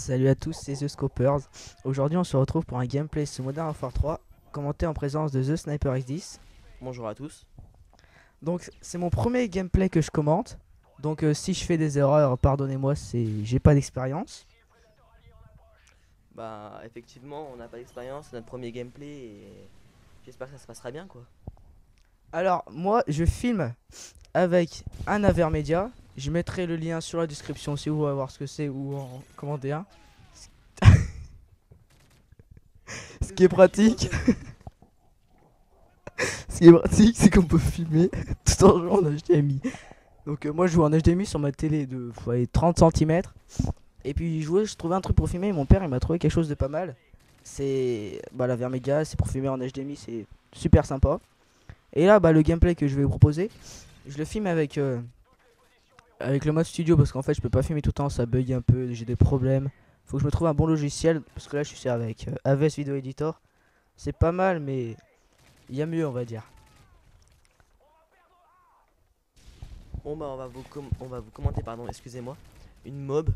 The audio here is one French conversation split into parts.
Salut à tous, c'est The Scopers. Aujourd'hui, on se retrouve pour un gameplay sur Modern Warfare 3, commenté en présence de The Sniper X10. Bonjour à tous. Donc, c'est mon premier gameplay que je commente. Donc, si je fais des erreurs, pardonnez-moi, j'ai pas d'expérience. Bah effectivement on n'a pas d'expérience, c'est notre premier gameplay et j'espère que ça se passera bien quoi. Alors, moi, je filme avec un Avermedia. Je mettrai le lien sur la description si vous voulez voir ce que c'est ou en commander un. Ce qui est pratique, c'est qu'on peut filmer tout en jouant en HDMI. Donc moi je joue en HDMI sur ma télé de 30 cm. Et puis je trouvais un truc pour filmer et mon père il m'a trouvé quelque chose de pas mal. C'est la Vermega, c'est pour filmer en HDMI, c'est super sympa. Et là le gameplay que je vais vous proposer, je le filme avec le mode studio parce qu'en fait je peux pas filmer tout le temps, ça bug un peu, j'ai des problèmes. Faut que je me trouve un bon logiciel parce que là je suis avec Aves Video Editor. C'est pas mal mais il y a mieux on va dire. Bon bah on va vous commenter pardon, excusez-moi, une mob,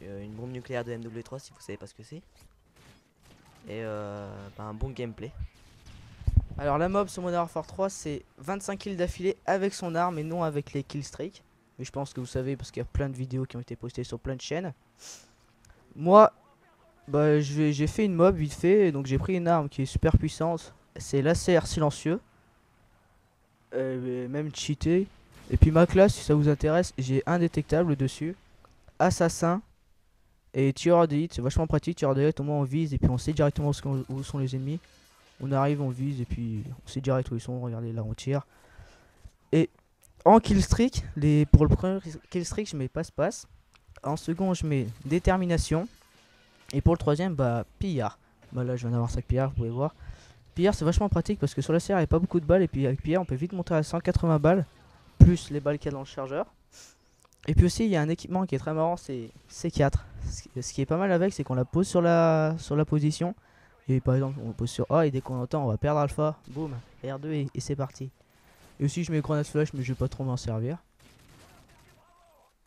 une bombe nucléaire de MW3 si vous savez pas ce que c'est. Et bah, un bon gameplay. Alors la mob sur Modern Warfare 3 c'est 25 kills d'affilée avec son arme et non avec les killstreaks. Mais je pense que vous savez parce qu'il y a plein de vidéos qui ont été postées sur plein de chaînes. Moi, j'ai fait une mob vite fait, donc j'ai pris une arme qui est super puissante. C'est l'ACR silencieux, même cheaté. Et puis ma classe, si ça vous intéresse, j'ai indétectable dessus, assassin et tueur d'élite. C'est vachement pratique, tueur d'élite, au moins on vise et puis on sait directement où sont les ennemis. On arrive, on vise et puis on sait direct où ils sont. Regardez là, on tire. Et en killstreak, pour le premier killstreak, je mets passe-passe. En second, je mets détermination. Et pour le troisième, pillard. Là, je viens d'avoir 5 pillards, vous pouvez voir. Pillard, c'est vachement pratique parce que sur la CR, il n'y a pas beaucoup de balles. Et puis avec pillard, on peut vite monter à 180 balles. Plus les balles qu'il y a dans le chargeur. Et puis aussi, il y a un équipement qui est très marrant, c'est C4. Ce qui est pas mal avec, c'est qu'on la pose sur la position. Et par exemple, on pose sur A et dès qu'on entend, on va perdre alpha. Boum, R2 et c'est parti. Et aussi, je mets grenade flash, mais je vais pas trop m'en servir.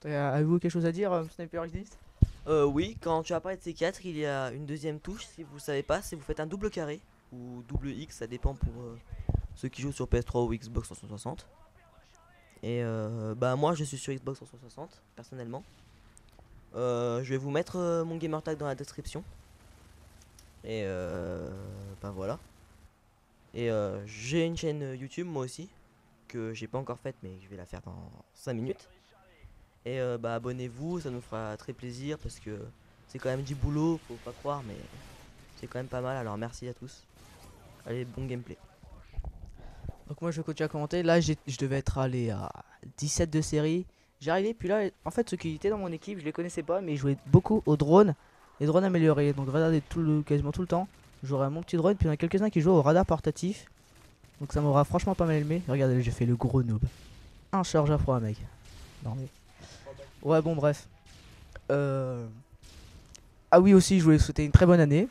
Avez-vous quelque chose à dire, Sniper X10? Oui, quand tu as parlé de C4, il y a une deuxième touche, si vous savez pas, c'est vous faites un double carré ou double X, ça dépend pour ceux qui jouent sur PS3 ou Xbox 360. Et bah moi je suis sur Xbox 360 personnellement. Je vais vous mettre mon gamer tag dans la description. Et bah voilà. Et j'ai une chaîne YouTube moi aussi que j'ai pas encore faite mais je vais la faire dans 5 minutes. Et bah abonnez-vous, ça nous fera très plaisir parce que c'est quand même du boulot, faut pas croire mais c'est quand même pas mal. Alors merci à tous. Allez, bon gameplay. Donc moi, je continue à commenter. Là, je devais être allé à 17 de série. J'arrivais, puis là, en fait, ceux qui étaient dans mon équipe, je les connaissais pas, mais ils jouaient beaucoup aux drones. Les drones améliorés. Donc, regardez quasiment tout le temps. J'aurai mon petit drone, puis il y en a quelques-uns qui jouent au radar portatif. Donc, ça m'aura franchement pas mal aimé. Regardez, j'ai fait le gros noob. Un charge à froid, mec. Non, mais... Ouais, bon, bref. Ah oui, aussi, je voulais souhaiter une très bonne année.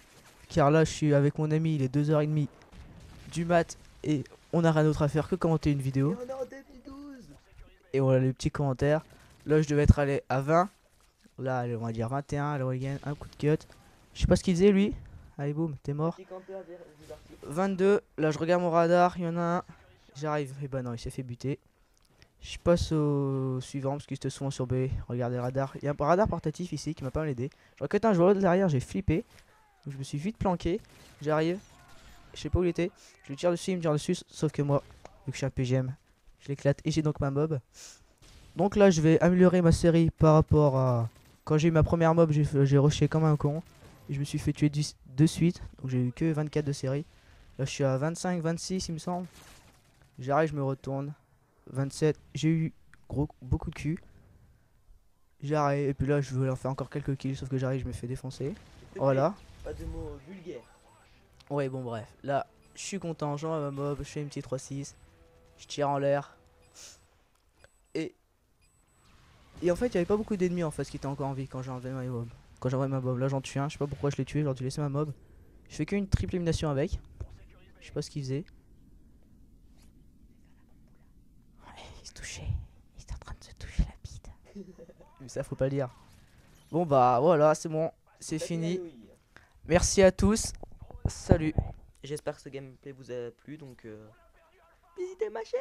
Car là, je suis avec mon ami, il est 2h30 du mat. Et on n'a rien d'autre à faire que commenter une vidéo. Et on est en 2012. Et voilà les petits commentaires. Là, je devais être allé à 20. Là, allez, on va dire 21. Alors, il gagne un coup de cut. Je sais pas ce qu'il faisait lui. Allez, boum, t'es mort. 22. Là, je regarde mon radar. Il y en a un. J'arrive. Et bah non, il s'est fait buter. Je passe au suivant parce qu'il était souvent sur B. Regardez le radar. Il y a un radar portatif ici qui m'a pas mal aidé. Je recrute un joueur de derrière. J'ai flippé. Donc, je me suis vite planqué. J'arrive. Je sais pas où il était. Je lui tire dessus. Il me tire dessus. Sauf que moi, vu que je suis un PGM, je l'éclate. Et j'ai donc ma mob. Donc là, je vais améliorer ma série par rapport à... Quand j'ai eu ma première mob, j'ai rushé comme un con. Et je me suis fait tuer de suite. Donc j'ai eu que 24 de série. Là, je suis à 25, 26, il me semble. J'arrive, je me retourne. 27, j'ai eu beaucoup de cul. J'arrive, et puis là, je voulais en faire encore quelques kills. Sauf que j'arrive, je me fais défoncer. Voilà. Pas de mots vulgaires. Ouais, bon, bref. Là, je suis content. J'envoie ma mob. Je fais une petite 3-6. Je tire en l'air. Et en fait, il n'y avait pas beaucoup d'ennemis en fait qui étaient encore en vie quand j'ai enlevé ma mob. Quand j'ai enlevé ma mob, là j'en tue un, je sais pas pourquoi je l'ai tué, j'aurais dû laisser ma mob. Je fais qu'une triple élimination avec. Je sais pas ce qu'il faisait. Ouais, il se touchait. Il était en train de se toucher la bite. Mais ça faut pas le dire. Bon bah voilà, c'est bon. c'est fini. Merci à tous. Salut. J'espère que ce gameplay vous a plu, donc visitez ma chaîne.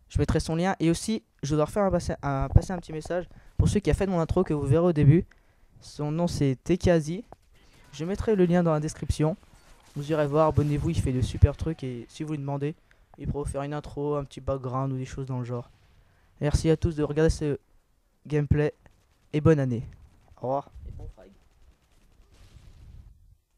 Je mettrai son lien. Et aussi, je dois refaire passer un petit message pour ceux qui a fait mon intro que vous verrez au début. Son nom c'est Tekazi. Je mettrai le lien dans la description. Vous irez voir, abonnez-vous, il fait de super trucs. Et si vous lui demandez, il pourra vous faire une intro, un petit background ou des choses dans le genre. Merci à tous de regarder ce gameplay. Et bonne année. Au revoir.